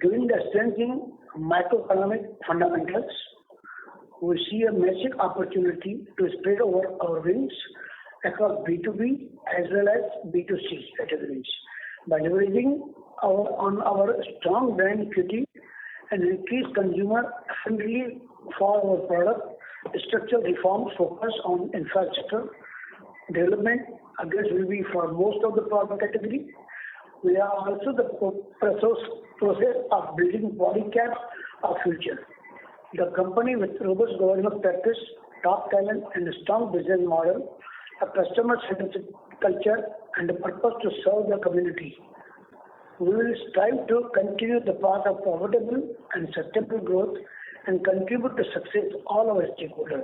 Given the strengthening macroeconomic fundamentals, we see a massive opportunity to spread over our wings across B2B as well as B2C categories by leveraging on our strong brand equity and increased consumer affinity for our product. Structural reforms focus on infrastructure development, again, will be for most of the product category. We are also the process of building bodycap of future. The company with robust governance practice, top talent, and a strong business model, a customer-centric culture, and a purpose to serve the community. We will strive to continue the path of profitable and sustainable growth and contribute to success all our stakeholders.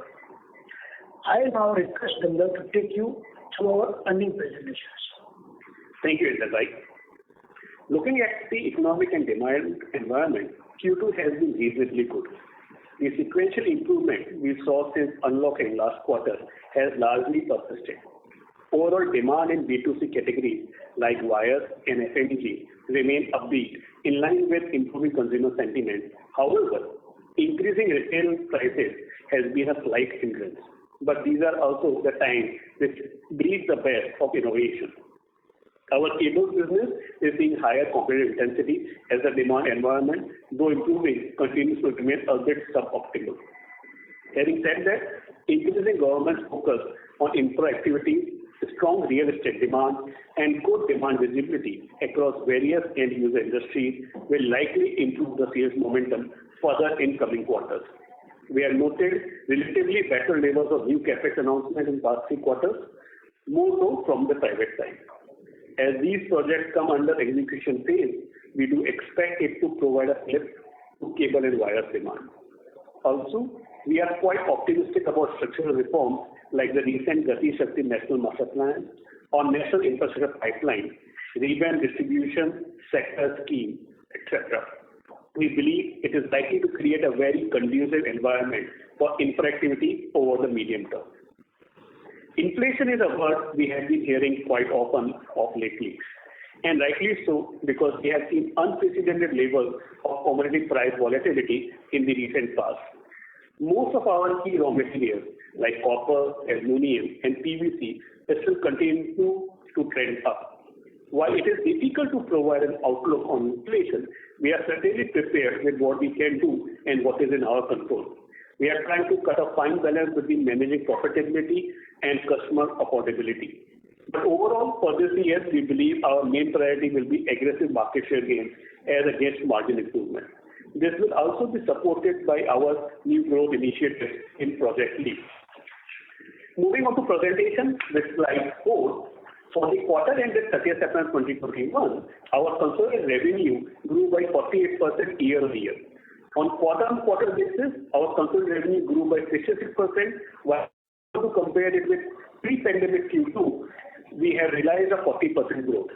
I now request Gandharv to take you through our earnings presentations. Thank you, Inder bhai. Looking at the economic and demand environment, Q2 has been reasonably good. The sequential improvement we saw since unlocking last quarter has largely persisted. Overall demand in B2C categories like wires and FMEG remain upbeat in line with improving consumer sentiment. However, increasing retail prices has been a slight hindrance. But these are also the times which breed the best of innovation. Our cables business is seeing higher competitive intensity as the demand environment, though improving, continues to remain a bit suboptimal. Having said that, increasing government focus on infra activity, strong real estate demand, and good demand visibility across various end-user industries will likely improve the sales momentum further in coming quarters. We have noted relatively better levels of new capex announcements in past 3 quarters, more so from the private side. As these projects come under execution phase, we do expect it to provide a lift to cable and wires demand. Also, we are quite optimistic about structural reforms like the recent Gati Shakti National Master Plan or National Infrastructure Pipeline, revamped distribution sector scheme, etc. We believe it is likely to create a very conducive environment for infra activity over the medium term. Inflation is a word we have been hearing quite often of lately, and rightly so because we have seen unprecedented levels of commodity price volatility in the recent past. Most of our key raw materials like copper, aluminum, and PVC still continue to trend up. While it is difficult to provide an outlook on inflation, we are certainly prepared with what we can do and what is in our control. We are trying to cut a fine balance between managing profitability and customer affordability. But overall, for this year, we believe our main priority will be aggressive market share gains as against margin improvement. This will also be supported by our new growth initiatives in Project Leap. Moving on to presentation with slide 4. For the quarter ended 30th September 2021, our consolidated revenue grew by 48% year-on-year. On quarter-on-quarter basis, our consolidated revenue grew by 66%, while to compare it with pre-pandemic Q2, we have realized a 40% growth.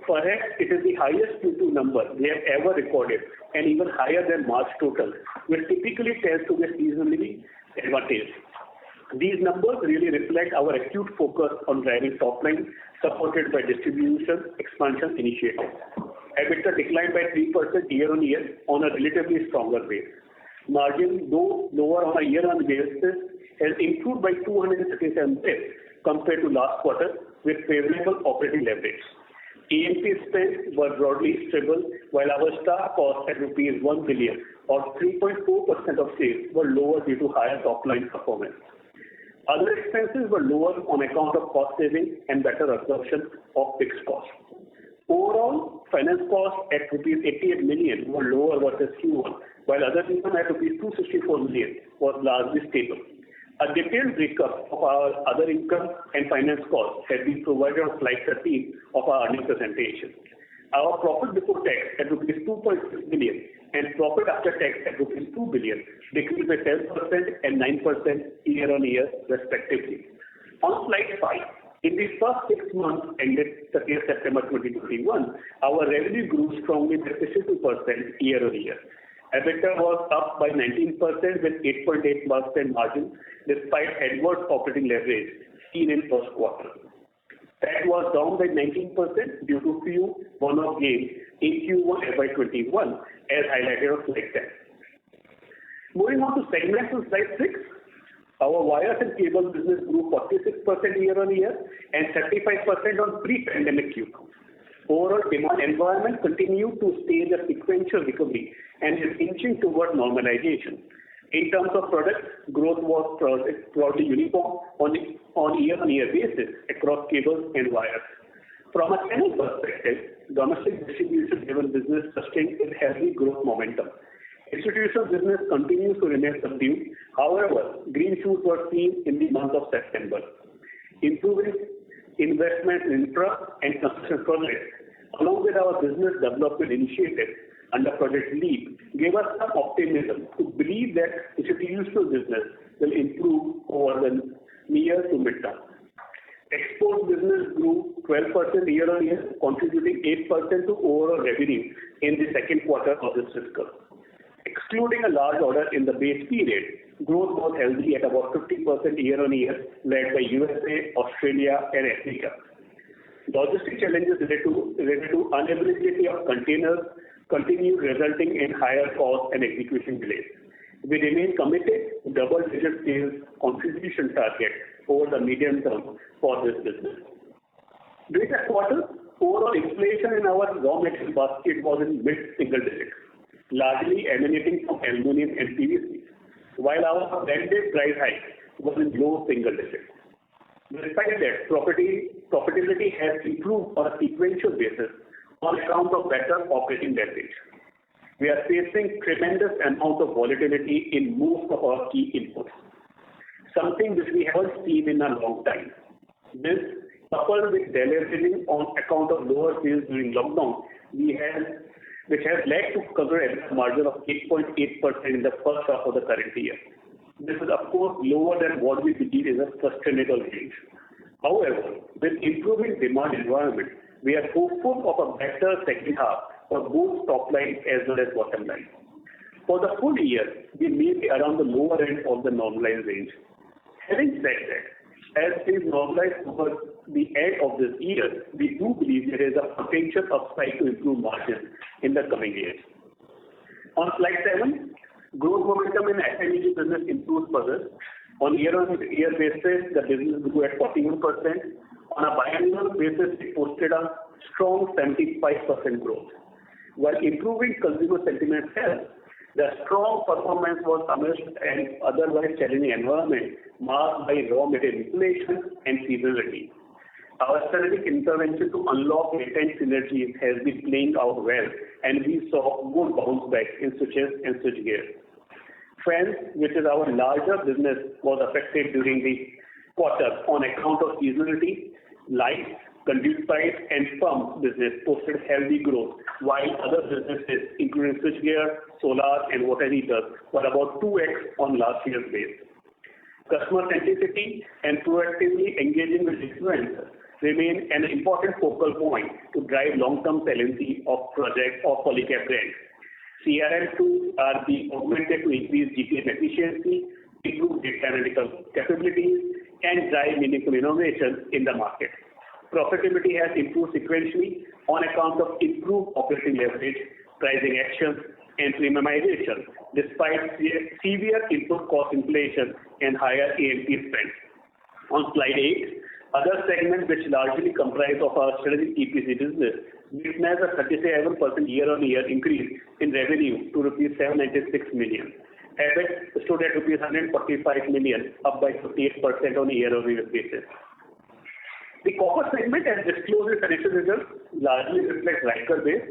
Perhaps it is the highest Q2 number we have ever recorded and even higher than March total, which typically tends to be seasonally advantaged. These numbers really reflect our acute focus on driving top line, supported by distribution expansion initiatives. EBITDA declined by 3% year-on-year on a relatively stronger base. Margin, though lower on a year-on-year basis, has improved by 237 basis compared to last quarter with favorable operating leverage. A&P spends were broadly stable, while our staff costs at rupees 1 billion or 3.4% of sales were lower due to higher top-line performance. Other expenses were lower on account of cost savings and better absorption of fixed costs. Overall, finance costs at rupees 88 million were lower versus Q1, while other income at rupees 264 million was largely stable. A detailed breakup of our other income and finance costs has been provided on slide 13 of our earnings presentation. Our profit before tax at rupees 2.6 billion and profit after tax at rupees 2 billion decreased by 10% and 9% year-on-year respectively. On slide 5, in the first 6 months ended 30th September 2021, our revenue grew strongly by 52% year-on-year. EBITDA was up by 19% with 8.8% margin despite adverse operating leverage seen in first quarter. PAT was down by 19% due to few one-off gains in Q1 FY21 as highlighted on slide 10. Moving on to segments on slide 6, our wires and cable business grew 46% year-on-year and 35% on pre-pandemic Q2. Overall demand environment continued to stage a sequential recovery and is inching toward normalization. In terms of products, growth was broadly uniform on year-on-year basis across cables and wires. From a channel perspective, domestic distribution-driven business sustained its healthy growth momentum. Institutional business continues to remain subdued. However, green shoots were seen in the month of September. Improving investment in infra and construction projects, along with our business development initiatives under Project LEAP, gave us some optimism to believe that institutional business will improve over the near to midterm. Export business grew 12% year-on-year, contributing 8% to overall revenue in the second quarter of this fiscal. Excluding a large order in the base period, growth was healthy at about 50% year-on-year, led by USA, Australia, and Africa. Logistic challenges related to unavailability of containers continue, resulting in higher costs and execution delays. We remain committed to double-digit sales contribution target over the medium term for this business. During the quarter, overall inflation in our raw material basket was in mid-single digits, largely emanating from aluminum and PVC, while our blended price hike was in low single digits. Despite that, profitability has improved on a sequential basis on account of better operating leverage. We are facing tremendous amount of volatility in most of our key inputs, something which we haven't seen in a long time. This, coupled with deleveraging on account of lower sales during lockdown, which has led to coverage margin of 8.8% in the first half of the current year. This is of course lower than what we believe is a sustainable range. However, with improving demand environment, we are hopeful of a better second half for both top line as well as bottom line. For the full year, we may be around the lower end of the normalized range. Having said that, as things normalize over the end of this year, we do believe there is a potential upside to improve margins in the coming years. On slide 7, growth momentum in FMEG business improved further. On year-on-year basis, the business grew at 41%. On a biannual basis, it posted a strong 75% growth. While improving consumer sentiment helped, the strong performance was amidst an otherwise challenging environment marked by raw material inflation and seasonality. Our strategic intervention to unlock latent synergies has been playing out well, and we saw good bounce back in switches and switchgear. Fans, which is our larger business, was affected during the quarter on account of seasonality. Lights, conduit pipes, and pump business posted healthy growth, while other businesses, including switchgear, solar, and water heaters, were about 2x on last year's base. Customer centricity and proactively engaging with influencers remain an important focal point to drive long-term saliency of projects of Polycab brand. CRM tools are being augmented to increase GTM efficiency, improve data analytical capabilities, and drive meaningful innovation in the market. Profitability has improved sequentially on account of improved operating leverage, pricing actions, and premiumization, despite severe input cost inflation and higher A&P spend. On slide 8, other segments which largely comprise of our strategic EPC business witnessed a 37% year-on-year increase in revenue to rupees 796 million. EBIT stood at rupees 145 million, up by 58% on a year-on-year basis. The copper segment, as disclosed in financial results, largely reflects Ryker Base,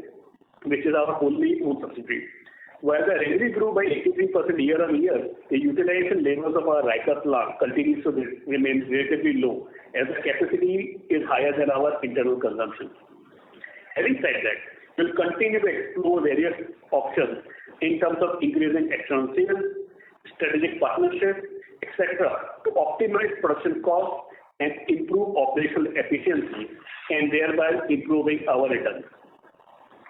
which is our wholly owned subsidiary. While the revenue grew by 83% year-on-year, the utilization levels of our Ryker plant continues to remain relatively low, as the capacity is higher than our internal consumption. Having said that, we'll continue to explore various options in terms of increasing external sales, strategic partnerships, etc., to optimize production costs and improve operational efficiency, and thereby improving our returns.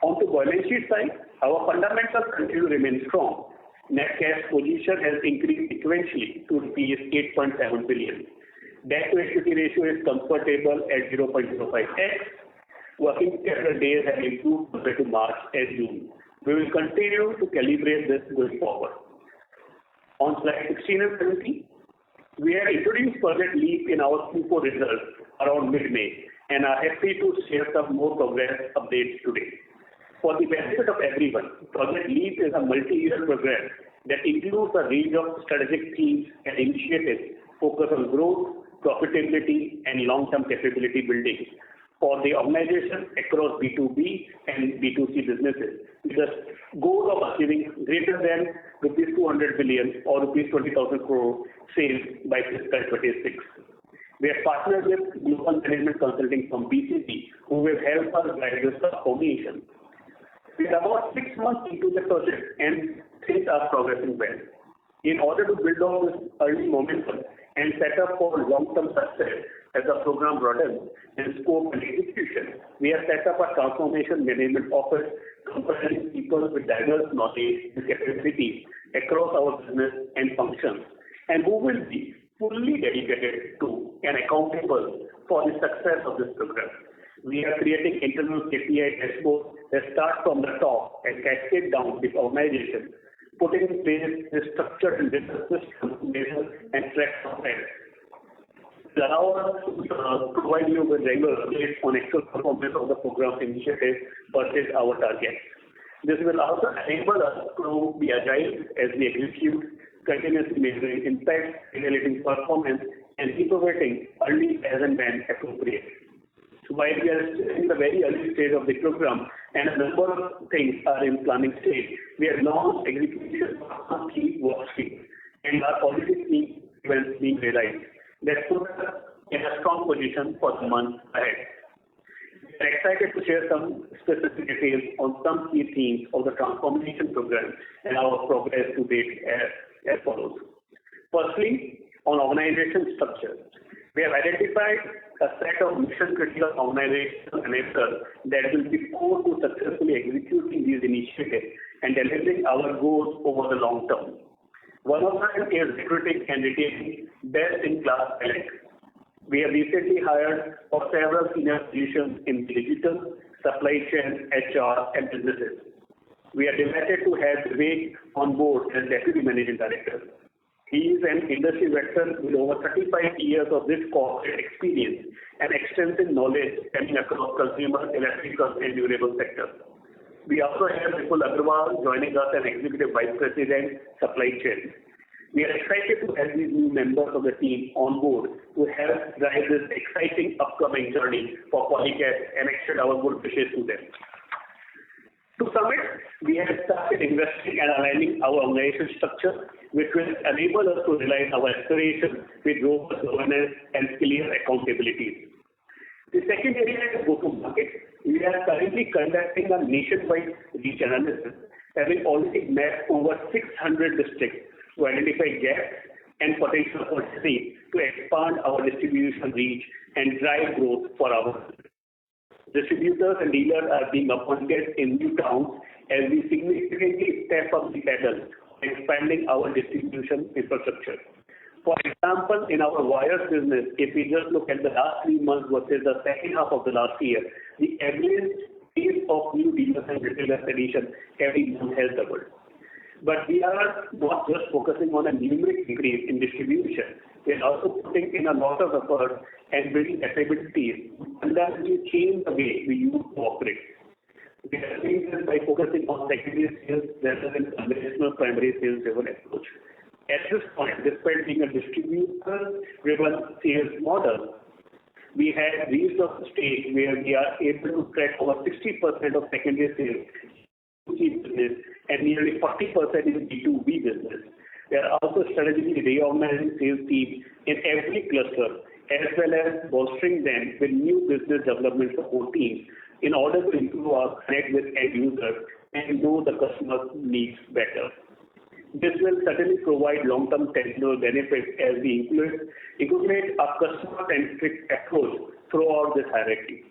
On the balance sheet side, our fundamentals continue to remain strong. Net cash position has increased sequentially to rupees 8.7 billion. Debt to equity ratio is comfortable at 0.05x. Working capital days have improved compared to March and June. We will continue to calibrate this going forward. On slide 16 and 17, we have introduced Project LEAP in our Q4 results around mid-May and are happy to share some more progress updates today. For the benefit of everyone, Project LEAP is a multi-year program that includes a range of strategic themes and initiatives focused on growth, profitability, and long-term capability building for the organization across B2B and B2C businesses, with the goal of achieving greater than rupees 200 billion or rupees 20,000 crore sales by fiscal 26. We have partnered with Global Management Consulting from BCG, who will help us drive this transformation. We are about 6 months into the project and things are progressing well. In order to build on this early momentum and set up for long-term success as the program broadens in scope and execution, we have set up a transformation management office comprising people with diverse knowledge and capabilities across our business and functions, and who will be fully dedicated to and accountable for the success of this program. We are creating internal KPI dashboards that start from the top and cascade down the organization, putting in place the structured and business systems to measure and track progress. It allows us to provide you with regular updates on actual performance of the program initiatives versus our targets. This will also enable us to be agile as we execute, continuously measuring impact, evaluating performance, and innovating early as and when appropriate. So while we are still in the very early stage of the program and a number of things are in planning stage, we have launched execution of key work streams and are already seeing events being realized that put us in a strong position for the months ahead. We are excited to share some specific details on some key themes of the transformation program and our progress to date as follows. Firstly, on organization structure, we have identified a set of mission-critical organizational enablers that will be core to successfully executing these initiatives and delivering our goals over the long term. One of them is recruiting and retaining best-in-class talent. We have recently hired for several senior positions in digital, supply chain, HR, and businesses. We are delighted to have Vivek on board as Deputy Managing Director. He is an industry veteran with over 35 years of this corporate experience and extensive knowledge spanning across consumer, electrical, and durable sectors. We also have Vipul Agrawal joining us as Executive Vice President, Supply Chain. We are excited to have these new members of the team on board to help drive this exciting upcoming journey for Polycab and extend our good wishes to them. To sum it, we have started investing and aligning our organization structure, which will enable us to realize our aspirations with robust governance and clear accountabilities. The second area is go-to-market. We are currently conducting a nationwide reach analysis, having already mapped over 600 districts to identify gaps and potential opportunities to expand our distribution reach and drive growth for our business. Distributors and dealers are being appointed in new towns as we significantly step up the pedal, expanding our distribution infrastructure. For example, in our wires business, if we just look at the last 3 months versus the second half of the last year, the average pace of new dealers and retailers addition every month has doubled. But we are not just focusing on a numeric increase in distribution. We are also putting in a lot of effort and building capabilities and that will change the way we use to operate. We are doing this by focusing on secondary sales rather than conventional primary sales driven approach. At this point, despite being a distributor-driven sales model, we have reached a stage where we are able to track over 60% of secondary sales in B2C business and nearly 40% in B2B business. We are also strategically reorganizing sales teams in every cluster as well as bolstering them with new business development support teams in order to improve our connect with end users and know the customer's needs better. This will certainly provide long-term tangible benefits as we incorporate a customer-centric approach throughout this hierarchy.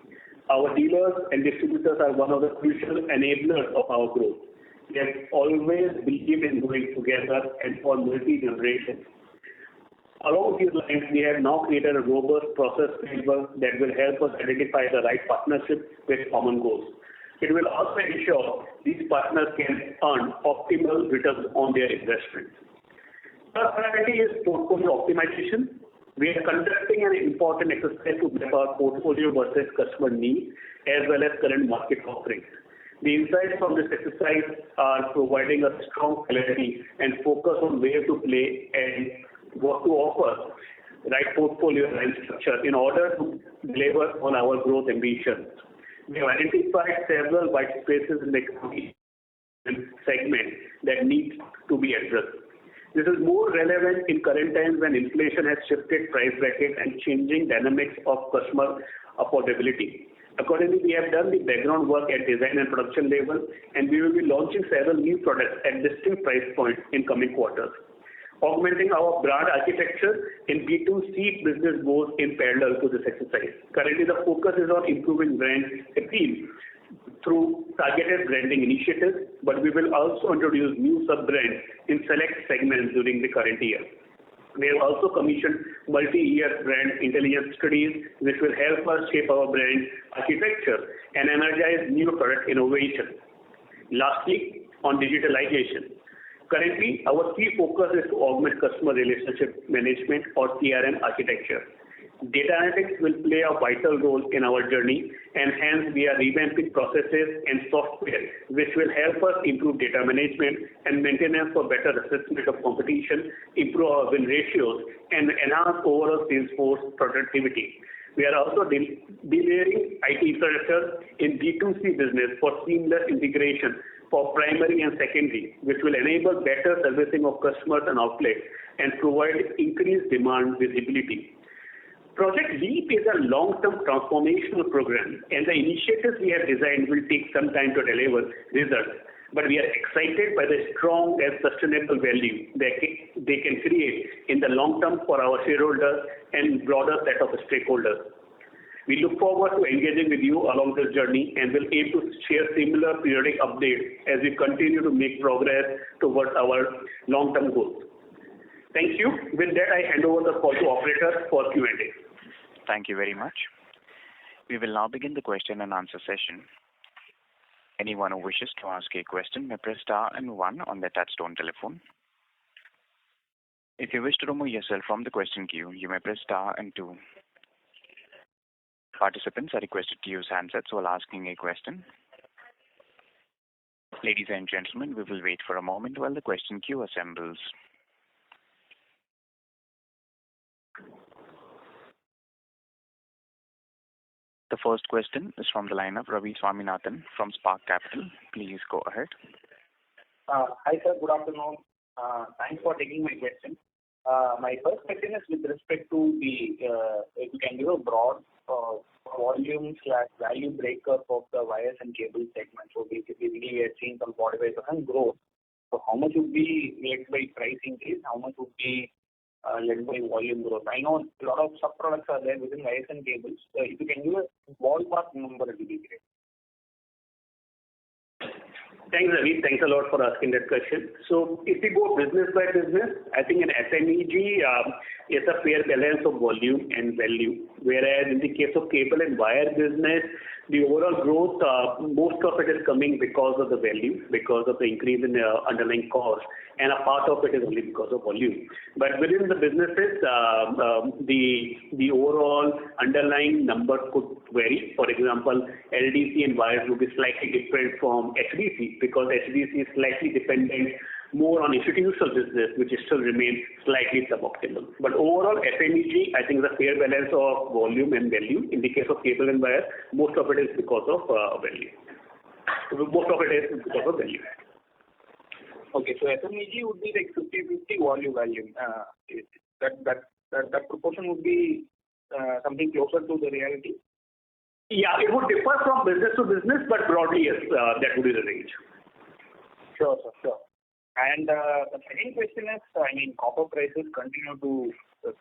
Our dealers and distributors are one of the crucial enablers of our growth. We have always believed in going together and for multi-generations. Along these lines, we have now created a robust process framework that will help us identify the right partnership with common goals. It will also ensure these partners can earn optimal returns on their investment. Third priority is portfolio optimization. We are conducting an important exercise to map our portfolio versus customer needs as well as current market offerings. The insights from this exercise are providing us strong clarity and focus on where to play and what to offer right portfolio and structure in order to deliver on our growth ambitions. We have identified several white spaces in the economy segment that need to be addressed. This is more relevant in current times when inflation has shifted price bracket and changing dynamics of customer affordability. Accordingly, we have done the background work at design and production level, and we will be launching several new products at distinct price points in coming quarters. Augmenting our brand architecture in B2C business goes in parallel to this exercise. Currently, the focus is on improving brand appeal through targeted branding initiatives, but we will also introduce new sub-brands in select segments during the current year. We have also commissioned multi-year brand intelligence studies, which will help us shape our brand architecture and energize new product innovation. Lastly, on digitalization. Currently, our key focus is to augment customer relationship management or CRM architecture. Data analytics will play a vital role in our journey, and hence we are revamping processes and software which will help us improve data management and maintenance for better assessment of competition, improve our win ratios, and enhance overall sales force productivity. We are also delayering IT infrastructure in B2C business for seamless integration for primary and secondary, which will enable better servicing of customers and outlets and provide increased demand visibility. Project LEAP is a long-term transformational program, and the initiatives we have designed will take some time to deliver results. But we are excited by the strong and sustainable value that they can create in the long term for our shareholders and broader set of stakeholders. We look forward to engaging with you along this journey and will aim to share similar periodic updates as we continue to make progress towards our long-term goals. Thank you. With that, I hand over the call to operator for Q&A. Thank you very much. We will now begin the question and answer session. Anyone who wishes to ask a question may press star and one on their touchtone telephone. If you wish to remove yourself from the question queue, you may press star and two. Participants are requested to use handsets while asking a question. Ladies and gentlemen, we will wait for a moment while the question queue assembles. The first question is from the line of Ravi Swaminathan from Spark Capital. Please go ahead. Hi, sir. Good afternoon. Thanks for taking my question. My first question is with respect to the, if you can give a broad volume/value breakup of the wires and cable segment. So basically, we are seeing some 45% growth. So how much would be led by price increase? How much would be led by volume growth? I know a lot of sub-products are there within wires and cables. So if you can give a ballpark number, it will be great. Thanks, Ravi. Thanks a lot for asking that question. So if we go business by business, I think in FMEG, it's a fair balance of volume and value. Whereas in the case of cable and wire business, the overall growth, most of it is coming because of the value, because of the increase in the underlying cost, and a part of it is only because of volume. But within the businesses, the overall underlying number could vary. For example, LDC and wires will be slightly different from HDC because HDC is slightly dependent more on institutional business, which still remains slightly suboptimal. But overall, FMEG, I think, is a fair balance of volume and value. In the case of cable and wire, most of it is because of value. Most of it is because of value. Okay, so FMEG would be like 50-50 value. That proportion would be something closer to the reality? Yeah, it would differ from business to business, but broadly, yes, that would be the range. Sure, sir, sure. And the second question is, I mean, copper prices continue to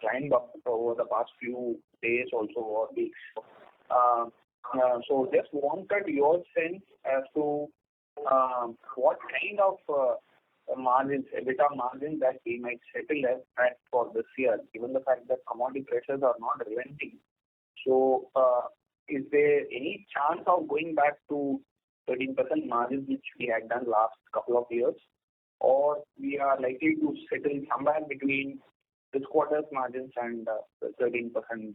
climb up over the past few days also or weeks. So just wanted your sense as to what kind of margins, EBITDA margins that we might settle at for this year, given the fact that commodity pressures are not relenting. So, is there any chance of going back to 13% margins which we had done last couple of years, or we are likely to settle somewhere between this quarter's margins and the 13% band?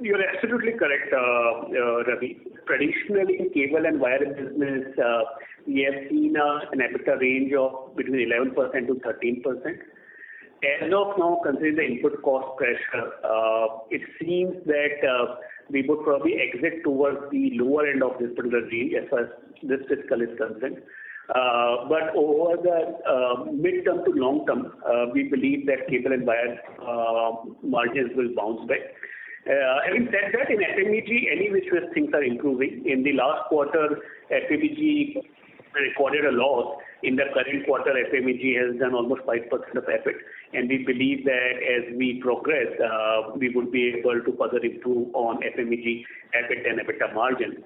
You're absolutely correct, Ravi. Traditionally, in cable and wire business, we have seen an EBITDA range of between 11% to 13%. As of now, considering the input cost pressure, it seems that we would probably exit towards the lower end of this particular range as far as this fiscal is concerned. But over the mid-term to long term, we believe that cable and wire margins will bounce back. Having said that, in FMEG, any which way things are improving. In the last quarter, FMEG recorded a loss. In the current quarter, FMEG has done almost 5% of EBIT, and we believe that as we progress, we would be able to further improve on FMEG EBIT and EBITDA margin.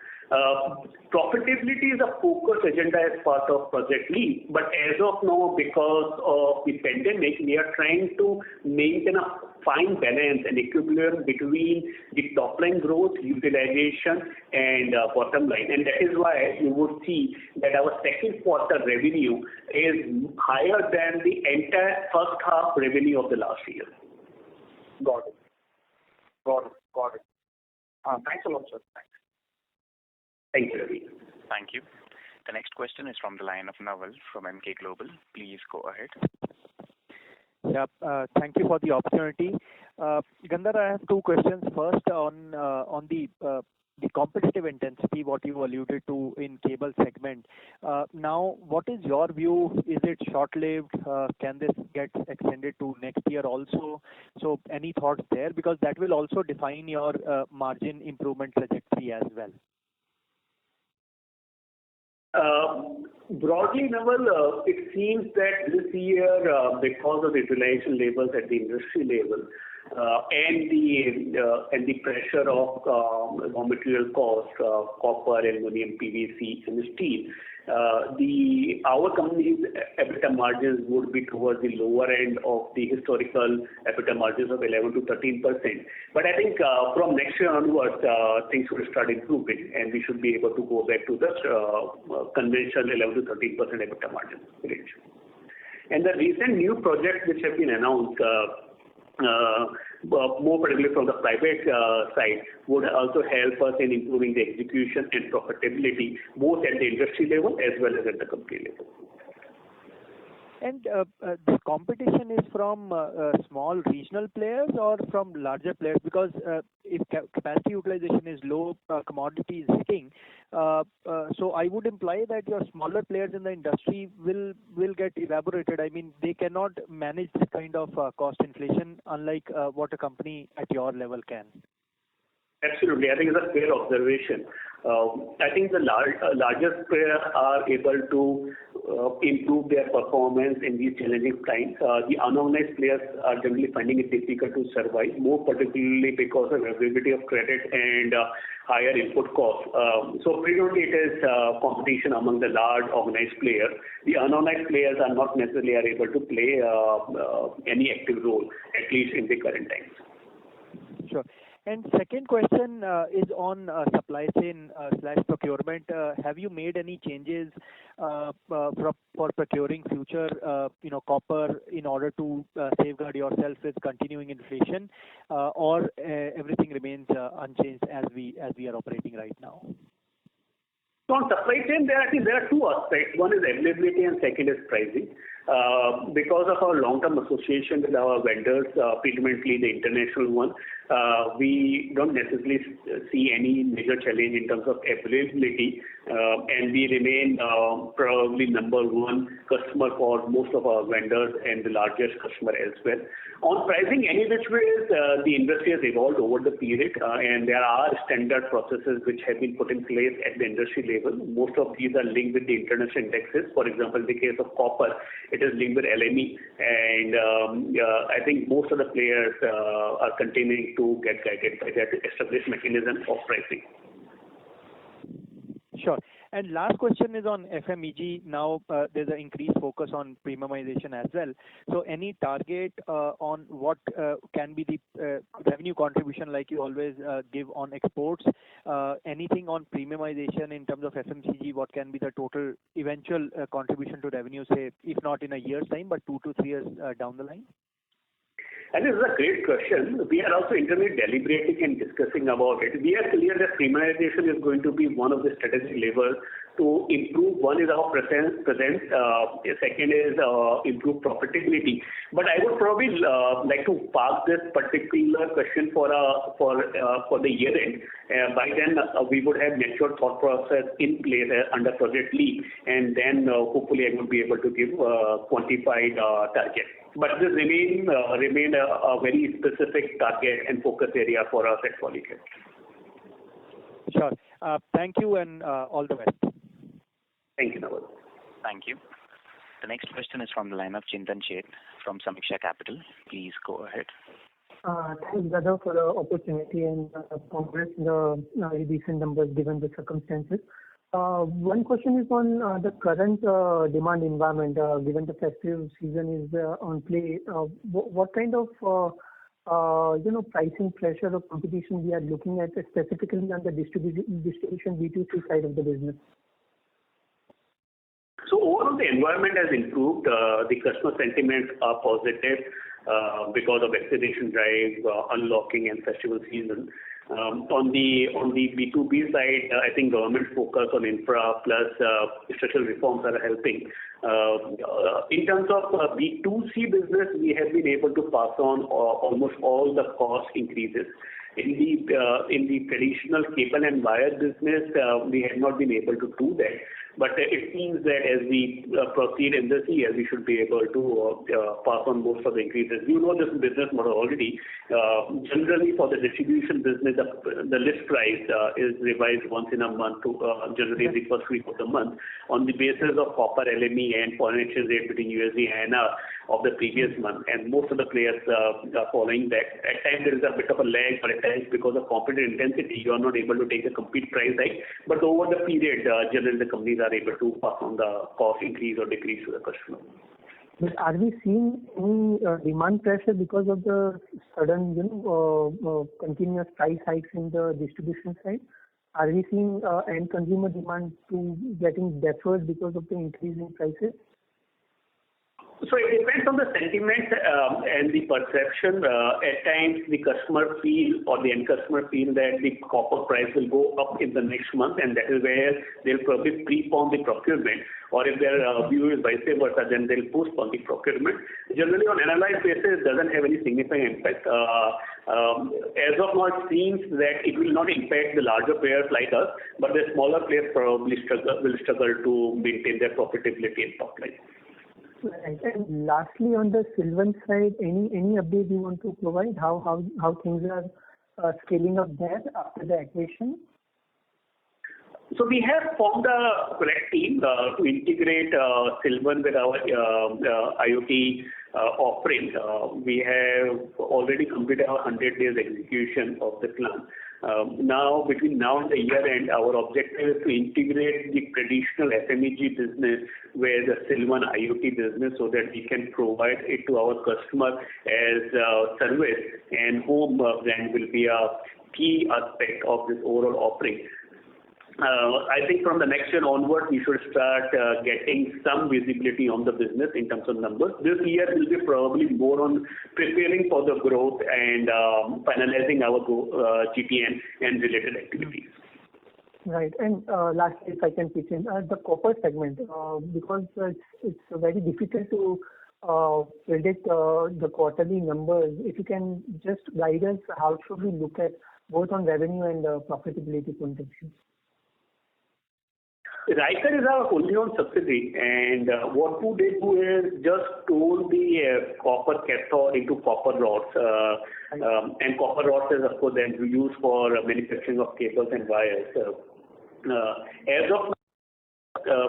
Profitability is a focus agenda as part of Project Leap, but as of now, because of the pandemic, we are trying to maintain a fine balance and equilibrium between the top line growth, utilization, and bottom line. And that is why you would see that our second quarter revenue is higher than the entire first half revenue of the last year. Got it. Thanks a lot, sir. Thanks. Thank you, Ravi. Thank you. The next question is from the line of Naval from Emkay Global. Please go ahead. Yeah, thank you for the opportunity. Gandhar, I have two questions. First, on the competitive intensity, what you alluded to in cable segment. Now, what is your view? Is it short-lived? Can this get extended to next year also? So, any thoughts there? Because that will also define your margin improvement trajectory as well. Broadly, Naval, it seems that this year, because of the utilization levels at the industry level and the pressure of raw material costs, copper, aluminum, PVC, and steel, our company's EBITDA margins would be towards the lower end of the historical EBITDA margins of 11 to 13%. But I think from next year onwards, things will start improving, and we should be able to go back to the conventional 11 to 13% EBITDA margin range. And the recent new projects which have been announced, more particularly from the private side, would also help us in improving the execution and profitability, both at the industry level as well as at the company level. And the competition is from small regional players or from larger players? Because if capacity utilization is low, commodity is hitting, so I would imply that your smaller players in the industry will get evaporated. I mean, they cannot manage this kind of cost inflation, unlike what a company at your level can. Absolutely. I think it's a fair observation. I think the largest players are able to improve their performance in these challenging times. The unorganized players are generally finding it difficult to survive, more particularly because of availability of credit and higher input costs. So predominantly it is competition among the large organized players. The unorganized players are not necessarily able to play any active role, at least in the current times. Sure. And second question is on supply chain / procurement. Have you made any changes for procuring future, copper in order to safeguard yourself with continuing inflation, or everything remains unchanged as we are operating right now? So on supply chain, I think there are two aspects. One is availability and second is pricing. Because of our long-term association with our vendors, predominantly the international one, we don't necessarily see any major challenge in terms of availability, and we remain probably number one customer for most of our vendors and the largest customer as well. On pricing, any which ways, the industry has evolved over the period, and there are standard processes which have been put in place at the industry level. Most of these are linked with the international indexes. For example, in the case of copper, it is linked with LME, and I think most of the players are continuing to get guided by that established mechanism of pricing. Sure. And last question is on FMEG. Now there's an increased focus on premiumization as well. So any target on what can be the revenue contribution, like you always give on exports? Anything on premiumization in terms of FMCG? What can be the total eventual contribution to revenue, say, if not in a year's time, but 2 to 3 years down the line? And this is a great question. We are also internally deliberating and discussing about it. We are clear that premiumization is going to be one of the strategic levers to improve. One is our presence. Second is improve profitability. But I would probably like to park this particular question for the year end. By then, we would have matured thought process in place under Project Leap, and then hopefully I will be able to give quantified target. But this remain a very specific target and focus area for us at Polycab. Sure. Thank you and all the best. Thank you, Naval. Thank you. The next question is from the line of Chintan Sheth from Samiksha Capital. Please go ahead. Thanks, Dada, for the opportunity and congrats on the recent numbers given the circumstances. One question is on the current demand environment. Given the festive season is on play, what kind of pricing pressure or competition we are looking at, specifically on the distribution B2C side of the business? So overall, the environment has improved. The customer sentiments are positive because of vaccination drive, unlocking, and festival season. On the B2B side, I think government focus on infra plus structural reforms are helping. In terms of B2C business, we have been able to pass on almost all the cost increases. In the traditional cable and wire business, we have not been able to do that. But it seems that as we proceed in this year, we should be able to pass on most of the increases. You know this business model already. Generally, for the distribution business, the list price is revised once in a month, generally the first week of the month, on the basis of copper, LME, and foreign exchange rate between USD and INR of the previous month. And most of the players are following that. At times, there is a bit of a lag, but at times, because of competitive intensity, you are not able to take a complete price hike. But over the period, generally, the companies are able to pass on the cost increase or decrease to the customer. But are we seeing any demand pressure because of the sudden, continuous price hikes in the distribution side? Are we seeing end consumer demand to getting deferred because of the increase in prices? So it depends on the sentiment and the perception. At times, the customer feel or the end customer feel that the copper price will go up in the next month, and that is where they'll probably prepone the procurement. Or if their view is vice versa, then they'll postpone the procurement. Generally, on analyzed basis, it doesn't have any significant impact. As of now, it seems that it will not impact the larger players like us, but the smaller players probably will struggle to maintain their profitability and top line. Right. And lastly, on the Silvan side, any update you want to provide? How things are scaling up there after the acquisition? So we have formed a correct team to integrate Silvan with our IoT offering. We have already completed our 100 days execution of the plan. Now, between now and the year end, our objective is to integrate the traditional FMEG business with the Silvan IoT business so that we can provide it to our customer as service, and home brand will be a key aspect of this overall offering. I think from the next year onward, we should start getting some visibility on the business in terms of numbers. This year will be probably more on preparing for the growth and finalizing our GTM and related activities. Right. And lastly, if I can pitch in, the copper segment, because it's very difficult to predict the quarterly numbers. If you can just guide us, how should we look at both on revenue and profitability point of view? Ryker is our wholly owned subsidiary, and what we did is just told the copper cathode into copper rods, and copper rods is of course then used for manufacturing of cables and wires. As of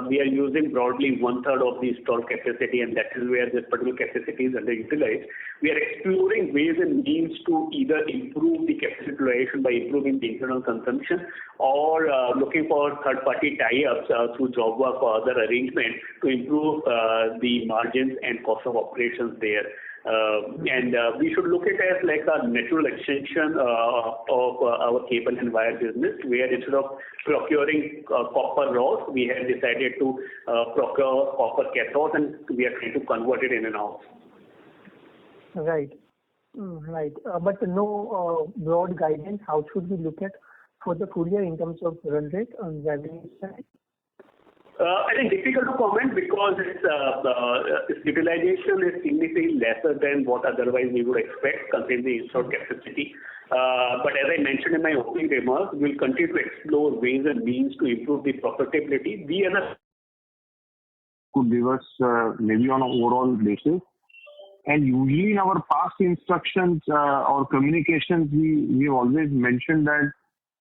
we are using broadly 1/3 of the installed capacity, and that is where this particular capacity is underutilized. We are exploring ways and means to either improve the capacity utilization by improving the internal consumption, or looking for third-party tie-ups through job work or other arrangements to improve the margins and cost of operations there. And we should look at it as like a natural extension of our cable and wire business, where instead of procuring copper rods, we have decided to procure copper cathodes, and we are trying to convert it in-house. Right. Right. But no broad guidance. How should we look at for the full year in terms of run rate on revenue side? I think difficult to comment because its utilization is significantly lesser than what otherwise we would expect considering the installed capacity. But as I mentioned in my opening remarks, we'll continue to explore ways and means to improve the profitability. We as a could give us maybe on an overall basis. And usually in our past instructions or communications, we have always mentioned that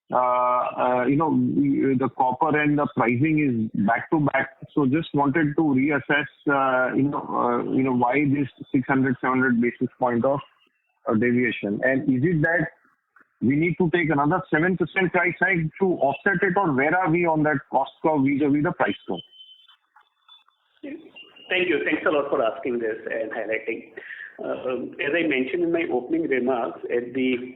the copper and the pricing is back to back. So just wanted to reassess, why this 600-700 basis point of deviation. And is it that we need to take another 7% price hike to offset it, or where are we on that cost curve vis-a-vis the price curve? Thank you. Thanks a lot for asking this and highlighting. As I mentioned in my opening remarks, at the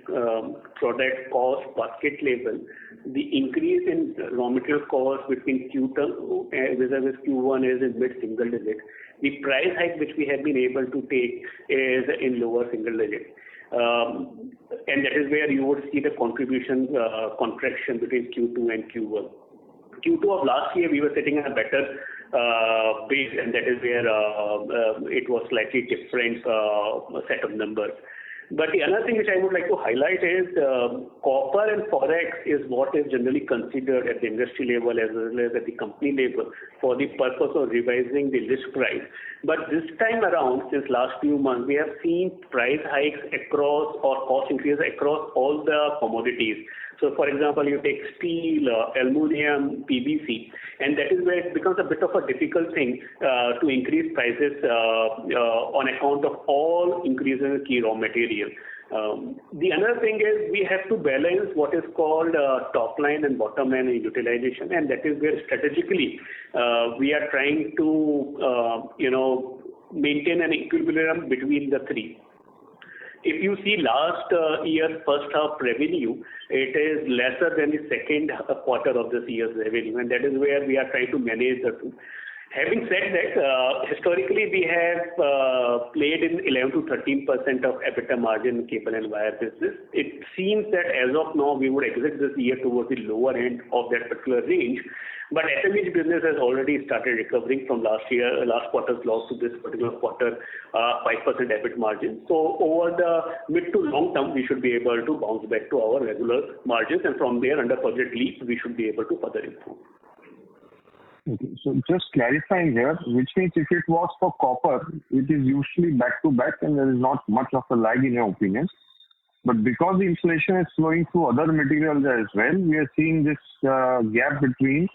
product cost basket level, the increase in raw material cost between Q2 vis-a-vis Q1 is in mid-single digit. The price hike which we have been able to take is in lower single digit. And that is where you would see the contribution contraction between Q2 and Q1. Q2 of last year, we were sitting at a better base, and that is where it was slightly different set of numbers. But the other thing which I would like to highlight is copper and forex is what is generally considered at the industry level as well as at the company level for the purpose of revising the list price. But this time around, since last few months, we have seen price hikes across or cost increases across all the commodities. So, for example, you take steel, aluminum, PVC, and that is where it becomes a bit of a difficult thing to increase prices on account of all increases in key raw material. The other thing is we have to balance what is called top line and bottom line utilization, and that is where strategically we are trying to maintain an equilibrium between the three. If you see last year's first half revenue, it is lesser than the second quarter of this year's revenue, and that is where we are trying to manage the two. Having said that, historically we have played in 11 to 13% of EBITDA margin in cable and wire business. It seems that as of now we would exit this year towards the lower end of that particular range. But FMEG business has already started recovering from last quarter's loss to this particular quarter, 5% EBIT margin. So over the mid to long term, we should be able to bounce back to our regular margins, and from there, under Project Leap, we should be able to further improve. Okay, so just clarifying here, which means if it was for copper, it is usually back to back and there is not much of a lag in your opinion. But because the inflation is flowing through other materials as well, we are seeing this gap between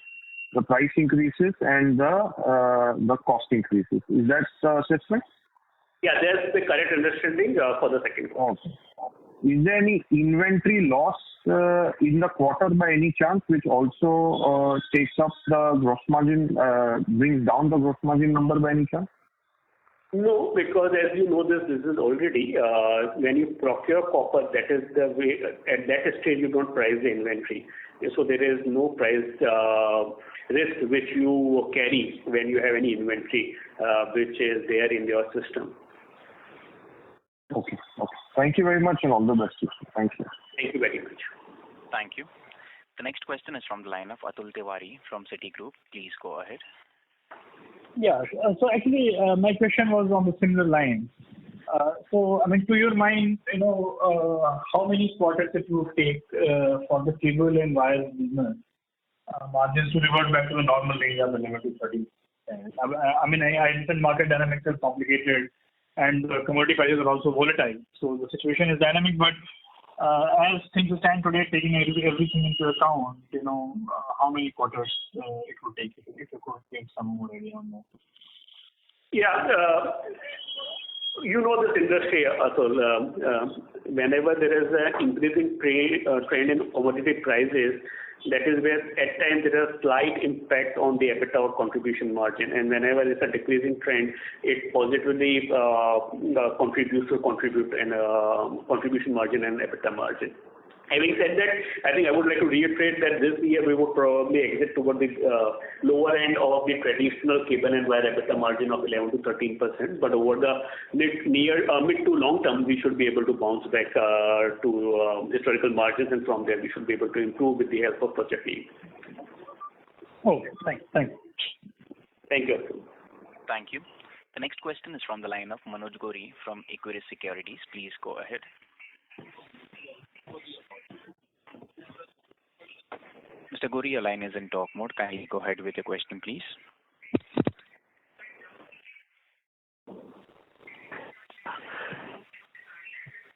the price increases and the cost increases. Is that the assessment? Yeah, that's the correct understanding for the second quarter. Okay. Is there any inventory loss in the quarter by any chance, which also takes up the gross margin, brings down the gross margin number by any chance? No, because as you know this business already, when you procure copper, that is the way, at that stage you don't price the inventory. So there is no price risk which you carry when you have any inventory which is there in your system. Okay. Thank you very much and all the best. Thank you. Thank you very much. Thank you. The next question is from the line of Atul Tiwari from Citigroup. Please go ahead. Yeah. So actually, my question was on the similar line. To your mind, how many quarters it will take for the cable and wire business margins to revert back to the normal range of 11 to 13%? I understand market dynamics are complicated and commodity prices are also volatile. So the situation is dynamic, but As things stand today, taking everything into account, how many quarters it would take, if you could give some more idea on that. Yeah. You know this industry, Atul. Whenever there is an increasing trend in commodity prices, that is where at times there is a slight impact on the EBITDA or contribution margin. And whenever there is a decreasing trend, it positively contributes to contribution margin and EBITDA margin. Having said that, I think I would like to reiterate that this year we would probably exit toward the lower end of the traditional cable and wire EBITDA margin of 11 to 13%. But over the mid to long term, we should be able to bounce back to historical margins, and from there we should be able to improve with the help of Project Leap. Okay, thanks. Thank you. Thank you. The next question is from the line of Manoj Gori from Equirus Securities. Please go ahead. Mr. Gori, your line is in talk mode. Kindly go ahead with your question, please.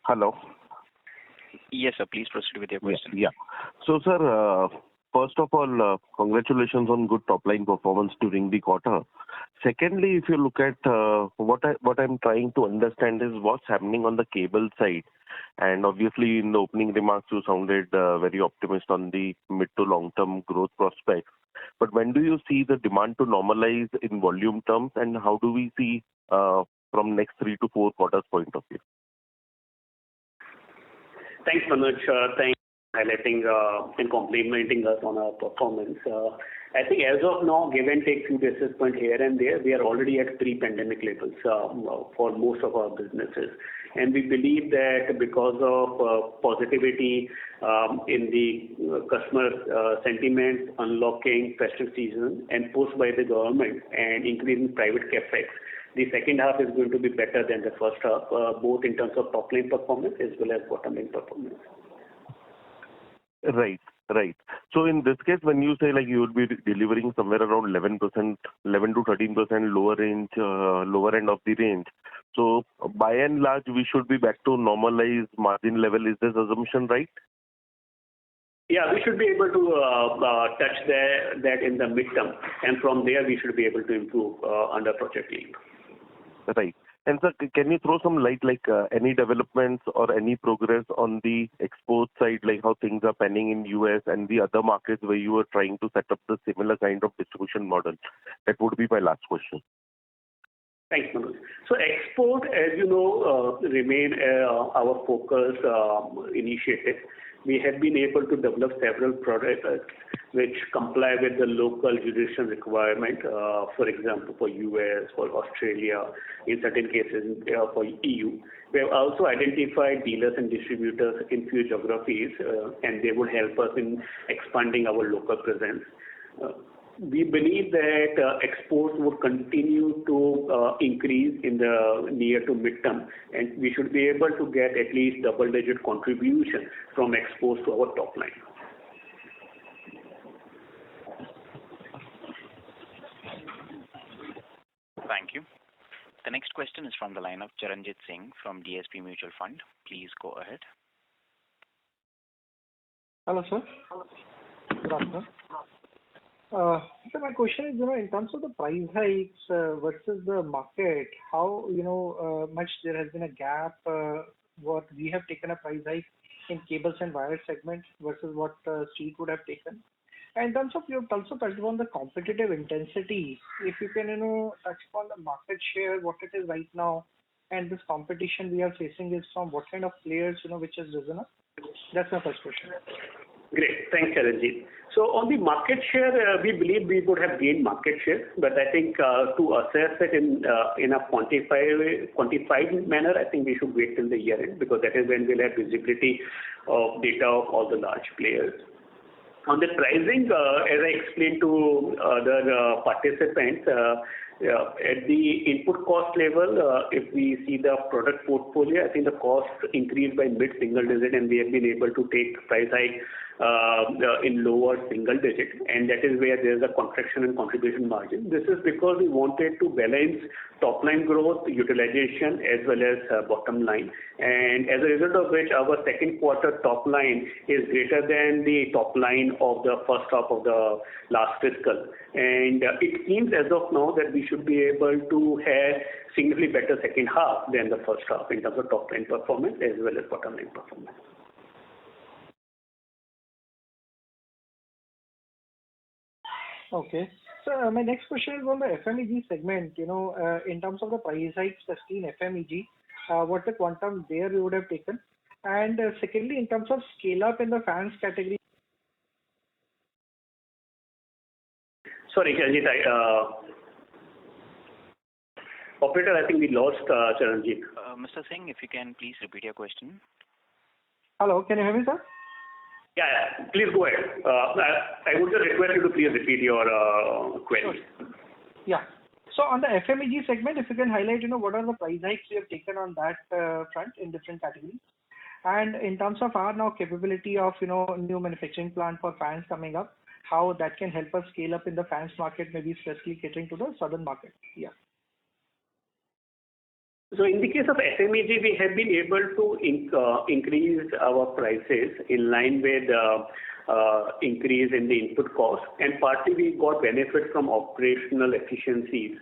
Hello. Yes, sir. Please proceed with your question. Yeah. So, sir, first of all, congratulations on good top-line performance during the quarter. Secondly, if you look at what I'm trying to understand is what's happening on the cable side. And obviously, in the opening remarks, you sounded very optimistic on the mid to long-term growth prospects. But when do you see the demand to normalize in volume terms, and how do we see from next 3 to 4 quarters point of view? Thanks, Manoj. Thanks for highlighting and complimenting us on our performance. I think as of now, give and take few basis points here and there, we are already at pre-pandemic levels for most of our businesses. And we believe that because of positivity in the customer sentiment, unlocking festive season and pushed by the government and increasing private capex, the second half is going to be better than the first half, both in terms of top line performance as well as bottom line performance. Right. So in this case, when you say like you would be delivering somewhere around 11% to 13% lower end of the range. So by and large, we should be back to normalized margin level. Is this assumption right? Yeah, we should be able to touch that in the midterm, and from there we should be able to improve under Project Leap. Right. And sir, can you throw some light, like any developments or any progress on the export side, like how things are panning in US and the other markets where you are trying to set up the similar kind of distribution model? That would be my last question. Thanks, Manoj. So export, as you know, remain our focus initiative. We have been able to develop several products which comply with the local jurisdiction requirement, for example, for US, for Australia, in certain cases for EU. We have also identified dealers and distributors in few geographies, and they would help us in expanding our local presence. We believe that exports would continue to increase in the near to midterm, and we should be able to get at least double-digit contribution from exports to our top line. Thank you. The next question is from the line of Charanjit Singh from DSP Mutual Fund. Please go ahead. Hello, sir. Good afternoon. So my question is, in terms of the price hikes versus the market, how much there has been a gap? What we have taken a price hike in cables and wire segment versus what Street would have taken. And in terms of you also touched on the competitive intensity. If you can touch upon the market share, what it is right now, and this competition we are facing is from what kind of players which has risen up. That's my first question. Great. Thanks, Charanjit. So on the market share, we believe we would have gained market share, but I think to assess it in a quantified manner, I think we should wait till the year end, because that is when we'll have visibility of data of all the large players. On the pricing, as I explained to other participants, at the input cost level, if we see the product portfolio, I think the cost increased by mid-single digit, and we have been able to take price hike in lower single digit, and that is where there is a contraction in contribution margin. This is because we wanted to balance top line growth, utilization, as well as bottom line. And as a result of which, our second quarter top line is greater than the top line of the first half of the last fiscal. And it seems as of now that we should be able to have significantly better second half than the first half in terms of top line performance as well as bottom line performance. Okay. So my next question is on the FMEG segment. In terms of the price hikes in FMEG, what the quantum there you would have taken? And secondly, in terms of scale up in the fans category. Sorry, Charanjit, operator, I think we lost Charanjit. Mr. Singh, if you can please repeat your question. Hello, can you hear me, sir? Yeah, please go ahead. I would just request you to please repeat your query. Sure. Yeah. So on the FMEG segment, if you can highlight, what are the price hikes you have taken on that front in different categories? And in terms of our now capability of, new manufacturing plant for fans coming up, how that can help us scale up in the fans market, maybe especially catering to the southern market. Yeah. So in the case of FMEG, we have been able to increase our prices in line with increase in the input cost, and partly we got benefit from operational efficiencies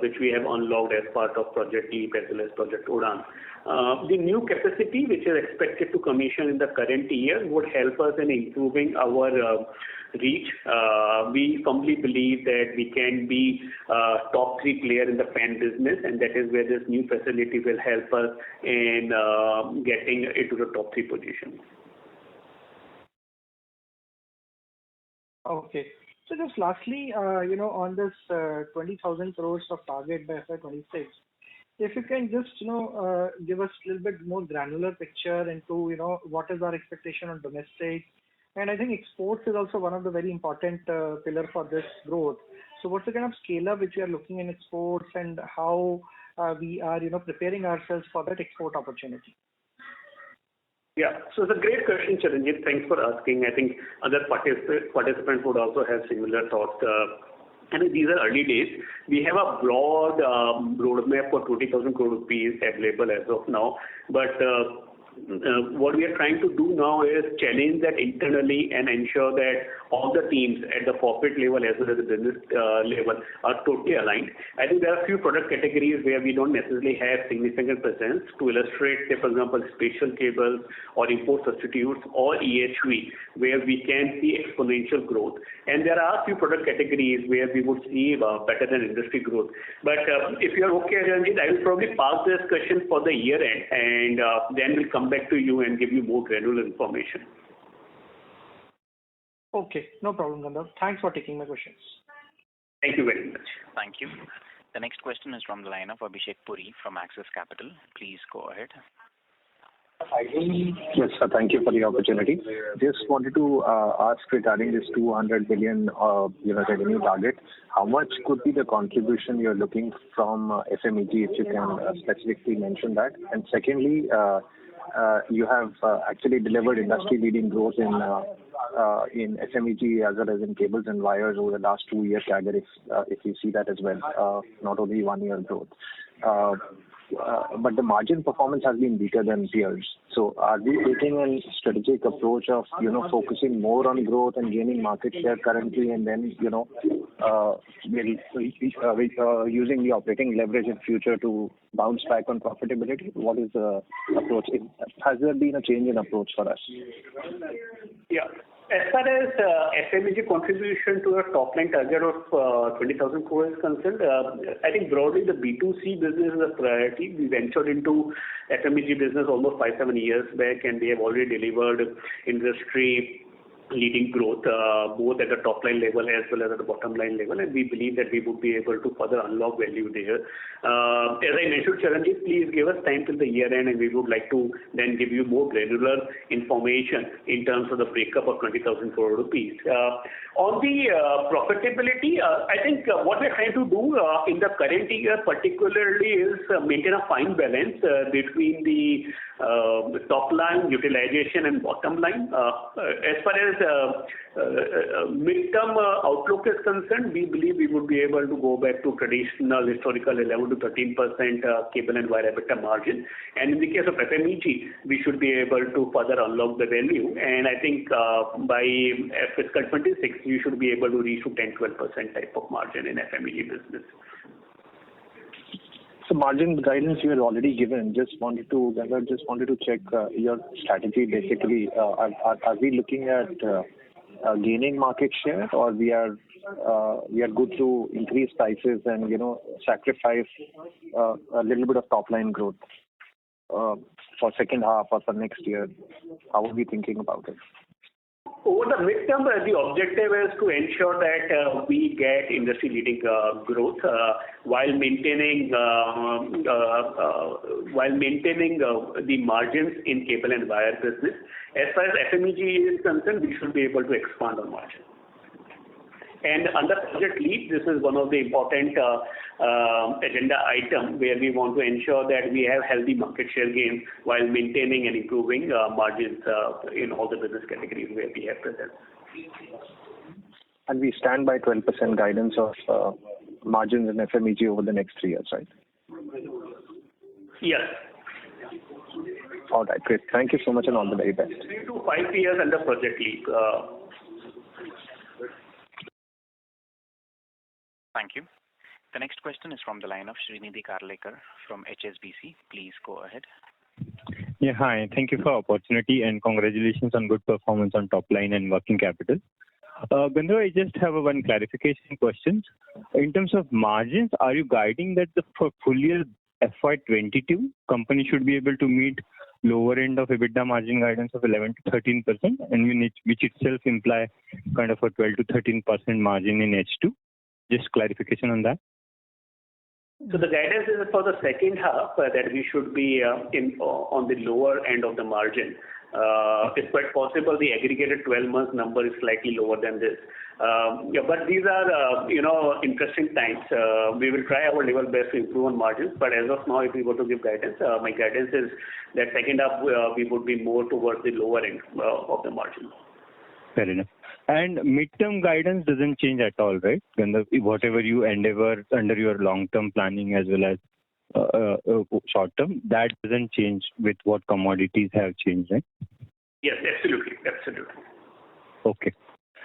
which we have unlocked as part of Project LEAP as well as Project Udaan. The new capacity which is expected to commission in the current year would help us in improving our reach. We firmly believe that we can be top 3 player in the fan business, and that is where this new facility will help us in getting into the top 3 position. Okay. So just lastly, on this 20,000 crores of target by FY26, if you can just, give us a little bit more granular picture into, what is our expectation on domestic. And I think exports is also one of the very important pillar for this growth. So what's the kind of scale up which we are looking in exports, and how we are, preparing ourselves for that export opportunity? Yeah, so it's a great question, Charanjit. Thanks for asking. I think other participants would also have similar thoughts. And these are early days. We have a broad roadmap for 20,000 crore rupees available as of now, but what we are trying to do now is challenge that internally and ensure that all the teams at the corporate level as well as the business level are totally aligned. I think there are a few product categories where we don't necessarily have significant presence. To illustrate, say for example, spatial cables or import substitutes or EHV, where we can see exponential growth. And there are a few product categories where we would see better than industry growth. But if you are okay, Ranjit, I will probably pass this question for the year end, and then we'll come back to you and give you more granular information. Okay, no problem, Gandharv. Thanks for taking my questions. Thank you very much. Thank you. The next question is from the line of Abhishek Puri from Axis Capital. Please go ahead. Yes, sir. Thank you for the opportunity. Just wanted to ask regarding this 200 billion, revenue target. How much could be the contribution you're looking from FMEG, if you can specifically mention that? And secondly, you have actually delivered industry-leading growth in FMEG as well as in cables and wires over the last 2 years, if you see that as well, not only 1 year growth. But the margin performance has been weaker than peers. So are we taking a strategic approach of, focusing more on growth and gaining market share currently, and then, using the operating leverage in future to bounce back on profitability? What is the approach? Has there been a change in approach for us? Yeah. As far as FMEG contribution to a top line target of 20,000 crore is concerned, I think broadly the B2C business is a priority. We ventured into FMEG business almost 5-7 years back, and we have already delivered industry leading growth both at the top line level as well as at the bottom line level, and we believe that we would be able to further unlock value there. As I mentioned, Charanjit, please give us time till the year end, and we would like to then give you more granular information in terms of the breakup of 20,000 crore rupees. On the profitability, I think what we're trying to do in the current year particularly is maintain a fine balance between the top line, utilization, and bottom line. As far as midterm outlook is concerned, we believe we would be able to go back to traditional historical 11 to 13% cable and wire EBITDA margin. And in the case of FMEG, we should be able to further unlock the value. And I think by fiscal 26, we should be able to reach to 10-12% type of margin in FMEG business. So margin guidance you had already given. Just wanted to check your strategy. Basically, are we looking at gaining market share, or we are good to increase prices and sacrifice a little bit of top line growth for second half or for next year? How are we thinking about it? Over the midterm, the objective is to ensure that we get industry-leading growth while maintaining the margins in cable and wire business. As far as FMEG is concerned, we should be able to expand on margin. And under Project LEAP, this is one of the important agenda item where we want to ensure that we have healthy market share gains while maintaining and improving margins in all the business categories where we have presence. And we stand by 12% guidance of margins in FMEG over the next 3 years, right? Yes. All right, great. Thank you so much and all the very best. 3 to 5 years under Project LEAP. Thank you. The next question is from the line of Srinidhi Karlekar from HSBC. Please go ahead. Yeah, hi. Thank you for the opportunity and congratulations on good performance on top line and working capital. Gandharv, I just have one clarification question. In terms of margins, are you guiding that the full year FY22 company should be able to meet lower end of EBITDA margin guidance of 11 to 13%, and which itself imply kind of a 12 to 13% margin in H2? Just clarification on that. So the guidance is for the second half that we should be on the lower end of the margin. It's quite possible the aggregated 12 months number is slightly lower than this. But these are interesting times. We will try our level best to improve on margins. But as of now, if we were to give guidance, my guidance is that second half we would be more towards the lower end of the margin. Fair enough. And midterm guidance doesn't change at all, right? Whatever you endeavor under your long-term planning as well as short-term, that doesn't change with what commodities have changed, right? Yes, absolutely. Okay.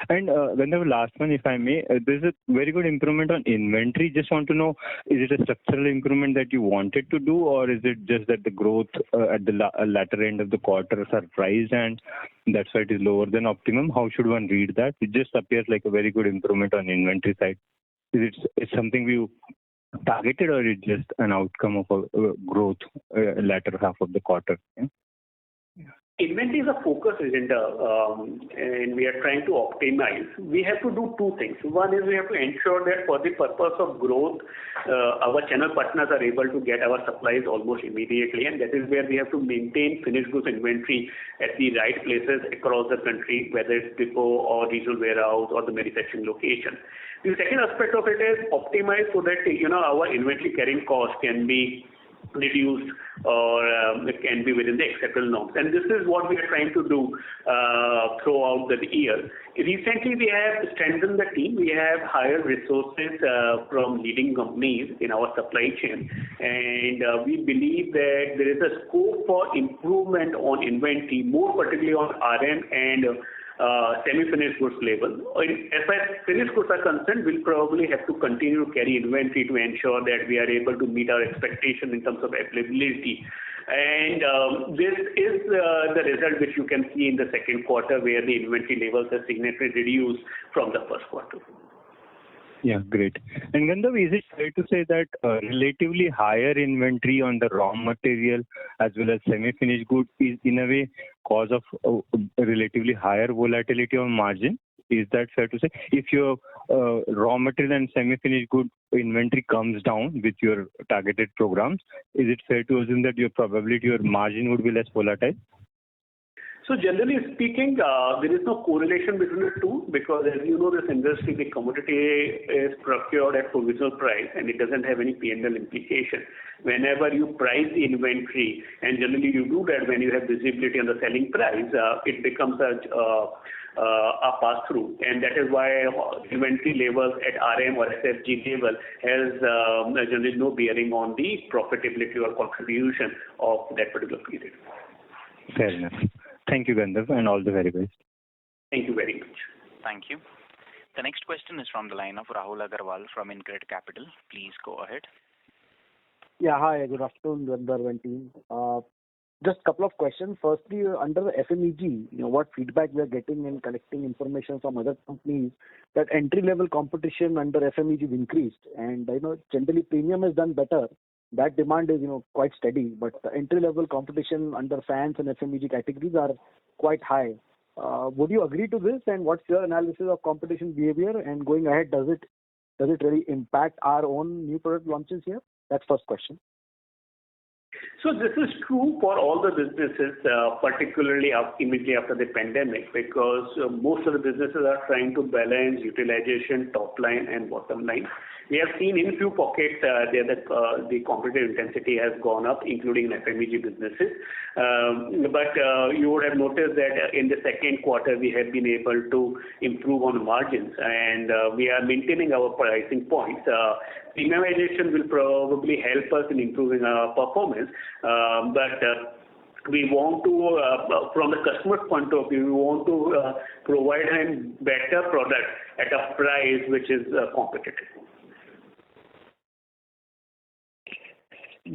And Gandharv, last one, if I may, there's a very good improvement on inventory. Just want to know, is it a structural improvement that you wanted to do, or is it just that the growth at the latter end of the quarter surprised and that's why it is lower than optimum? How should one read that? It just appears like a very good improvement on inventory side. Is it something we targeted, or is it just an outcome of a growth latter half of the quarter? Yeah? Inventory is a focus agenda, and we are trying to optimize. We have to do two things. One is we have to ensure that for the purpose of growth, our channel partners are able to get our supplies almost immediately, and that is where we have to maintain finished goods inventory at the right places across the country, whether it's depot or regional warehouse or the manufacturing location. The second aspect of it is optimize so that our inventory carrying cost can be reduced or it can be within the acceptable norms. And this is what we are trying to do throughout the year. Recently, we have strengthened the team. We have hired resources from leading companies in our supply chain. And we believe that there is a scope for improvement on inventory, more particularly on RM and semi-finished goods level. As far as finished goods are concerned, we'll probably have to continue to carry inventory to ensure that we are able to meet our expectation in terms of availability. And this is the result which you can see in the second quarter, where the inventory levels are significantly reduced from the first quarter. Yeah, great. And Gandharv, is it fair to say that relatively higher inventory on the raw material as well as semi-finished goods is in a way cause of relatively higher volatility on margin? Is that fair to say? If your raw material and semi-finished good inventory comes down with your targeted programs, is it fair to assume that your probability your margin would be less volatile? So generally speaking, there is no correlation between the two because as you know, this industry, the commodity is procured at provisional price and it doesn't have any P&L implication. Whenever you price the inventory, and generally you do that when you have visibility on the selling price, it becomes a pass-through, and that is why inventory levels at RM or SFG level has generally no bearing on the profitability or contribution of that particular period. Fair enough. Thank you, Gandharv, and all the very best. Thank you very much. Thank you. The next question is from the line of Rahul Agarwal from InCred Capital. Please go ahead. Yeah, hi. Good afternoon, Gandharv and team. Just a couple of questions. Firstly, under the FMEG, what feedback we are getting and collecting information from other companies that entry-level competition under FMEG has increased, and generally premium has done better. That demand is quite steady, but the entry-level competition under fans and FMEG categories are quite high. Would you agree to this? And what's your analysis of competition behavior? And going ahead, does it really impact our own new product launches here? That's first question. So this is true for all the businesses, particularly immediately after the pandemic, because most of the businesses are trying to balance utilization, top line and bottom line. We have seen in few pockets there that the competitive intensity has gone up, including in FMEG businesses. But you would have noticed that in the second quarter we have been able to improve on margins, and we are maintaining our pricing points. Premiumization will probably help us in improving our performance, but we want to, from the customer's point of view, we want to provide a better product at a price which is competitive.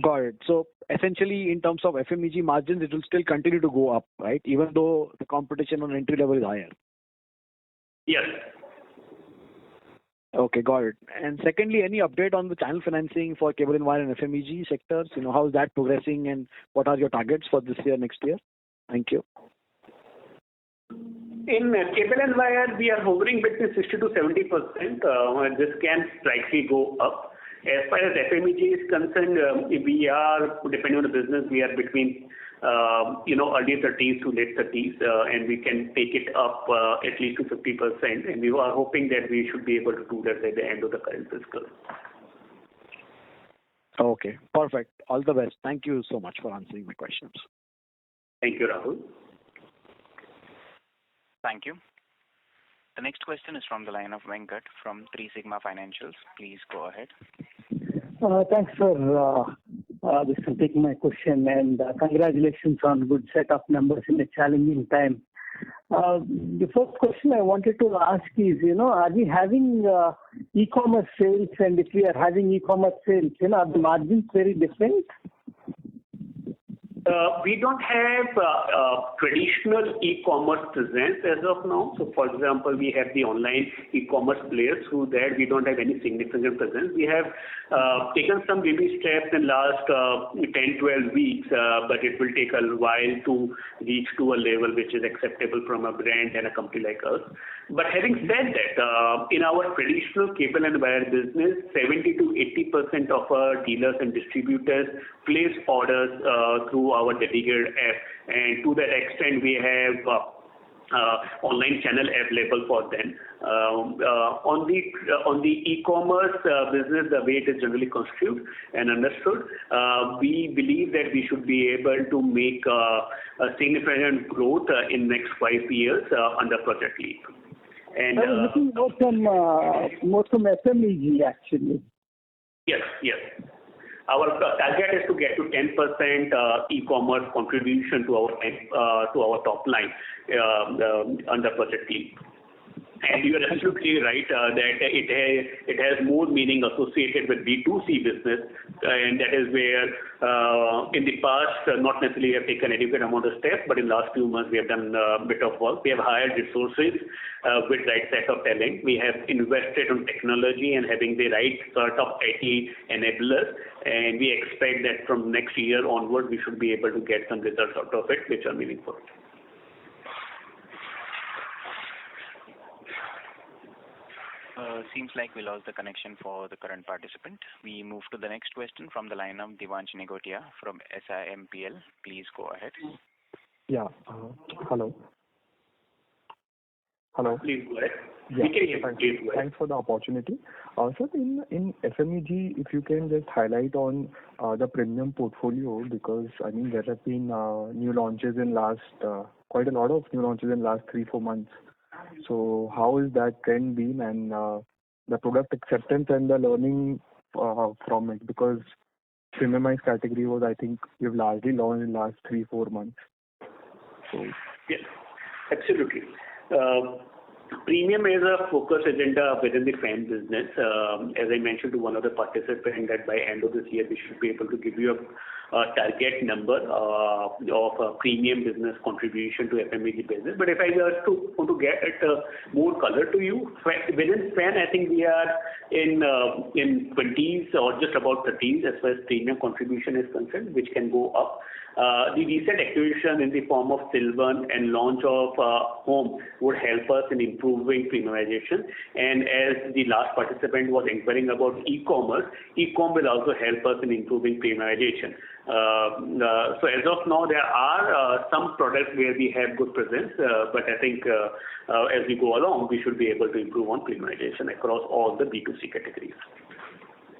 Got it. So essentially, in terms of FMEG margins, it will still continue to go up, right? Even though the competition on entry level is higher. Yes. Okay, got it. And secondly, any update on the channel financing for cable and wire and FMEG sectors? How is that progressing, and what are your targets for this year, next year? Thank you. In cable and wire, we are hovering between 60 to 70%. This can slightly go up. As far as FMEG is concerned, we are, depending on the business, we are between early 30s to late 30s, and we can take it up at least to 50%. And we are hoping that we should be able to do that at the end of the current fiscal. Okay, perfect. All the best. Thank you so much for answering my questions. Thank you, Rahul. Thank you. The next question is from the line of Venkat from 3 Sigma Financials. Please go ahead. Thanks for taking my question, and congratulations on good set of numbers in a challenging time. The first question I wanted to ask is, are we having e-commerce sales? And if we are having e-commerce sales, are the margins very different? We don't have traditional e-commerce presence as of now. So, for example, we have the online e-commerce players. Through that, we don't have any significant presence. We have taken some baby steps in last 10-12 weeks, but it will take a while to reach to a level which is acceptable from a brand and a company like us. But having said that, in our traditional cable and wire business, 70 to 80% of our dealers and distributors place orders through our dedicated app, and to that extent we have online channel available for them. On the e-commerce business, the way it is generally construed and understood, we believe that we should be able to make a significant growth in next 5 years under Project Leap. And I was looking more from FMEG actually. Yes. Our target is to get to 10% e-commerce contribution to our top line under Project Leap. And you are absolutely right that it has more meaning associated with B2C business, and that is where in the past not necessarily have taken adequate amount of steps, but in last few months we have done a bit of work. We have hired resources with right set of talent. We have invested on technology and having the right sort of IT enablers, and we expect that from next year onward we should be able to get some results out of it which are meaningful. Seems like we lost the connection for the current participant. We move to the next question from the line of Devansh Negotia from SIMPL. Please go ahead. Yeah. Hello. Hello. Please go ahead. Yeah. We can hear you. Please go ahead. Thanks for the opportunity. Sir, in FMEG, if you can just highlight on the premium portfolio, because I mean there have been new launches in last quite a lot of new launches in last 3-4 months. So how is that trend been, and the product acceptance and the learning from it? Because premiumized category was, I think, we've largely launched in last 3-4 months. So yes, absolutely. Premium is a focus agenda within the fan business. As I mentioned to one of the participants, that by end of this year we should be able to give you a target number of premium business contribution to FMEG business. But if I were to want to get more color to you, within fan, I think we are in 20s or just about 30s as far as premium contribution is concerned, which can go up. The recent acquisition in the form of Silvan and launch of Home would help us in improving premiumization. And as the last participant was inquiring about e-commerce, e-com will also help us in improving premiumization. So as of now, there are some products where we have good presence, but I think as we go along, we should be able to improve on premiumization across all the B2C categories.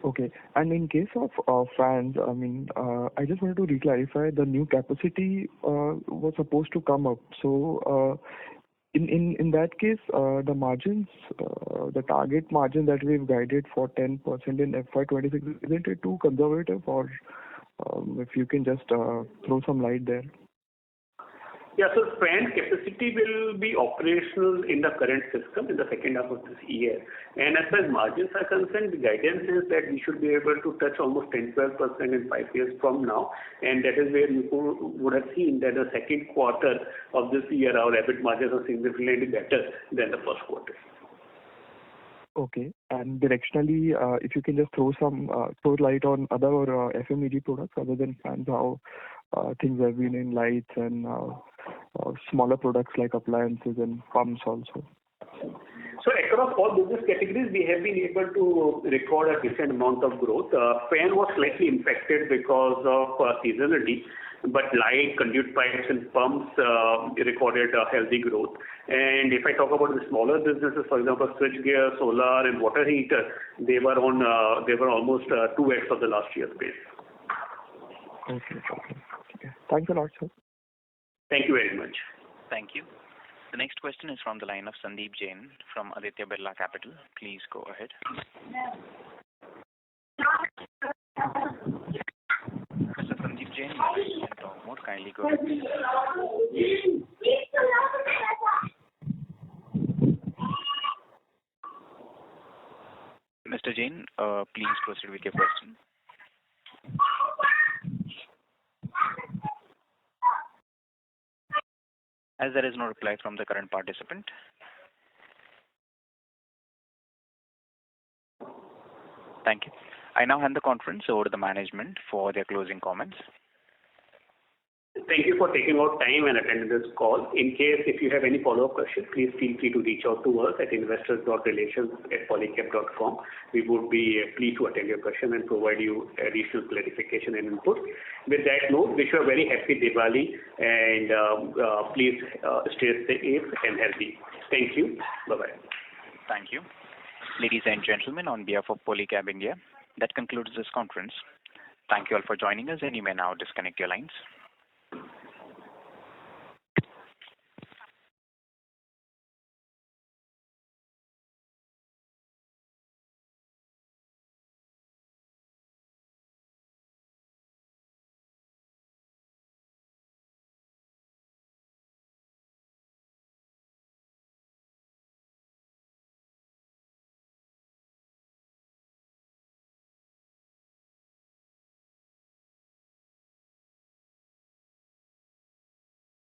Okay. And in case of fans, I mean, I just wanted to reclarify, the new capacity was supposed to come up. So in that case, the margins, the target margin that we've guided for 10% in FY26, isn't it too conservative? Or if you can just throw some light there. Yeah, so fan capacity will be operational in the current fiscal, in the second half of this year. And as far as margins are concerned, the guidance is that we should be able to touch almost 10-12% in 5 years from now. And that is where you would have seen that the second quarter of this year, our EBIT margins are significantly better than the first quarter. Okay. And directionally, if you can just throw light on other FMEG products other than fans, how things have been in lights and smaller products like appliances and pumps also. So across all business categories, we have been able to record a decent amount of growth. Fan was slightly impacted because of seasonality, but light, conduit pipes and pumps recorded a healthy growth. And if I talk about the smaller businesses, for example, switchgear, solar and water heater, they were almost 2x of the last year's base. Okay. Thanks a lot, sir. Thank you very much. Thank you. The next question is from the line of Sandeep Jain from Aditya Birla Capital. Please go ahead. Mr. Sandeep Jain, you can talk more. Kindly go ahead. Mr. Jain, please proceed with your question. As there is no reply from the current participant. Thank you. I now hand the conference over to the management for their closing comments. Thank you for taking out time and attending this call. In case if you have any follow-up questions, please feel free to reach out to us at investors.relations@polycab.com. We would be pleased to attend your question and provide you additional clarification and input. With that note, wish you a very happy Diwali and please stay safe and healthy. Thank you. Bye-bye. Thank you. Ladies and gentlemen, on behalf of Polycab India, that concludes this conference. Thank you all for joining us, and you may now disconnect your lines.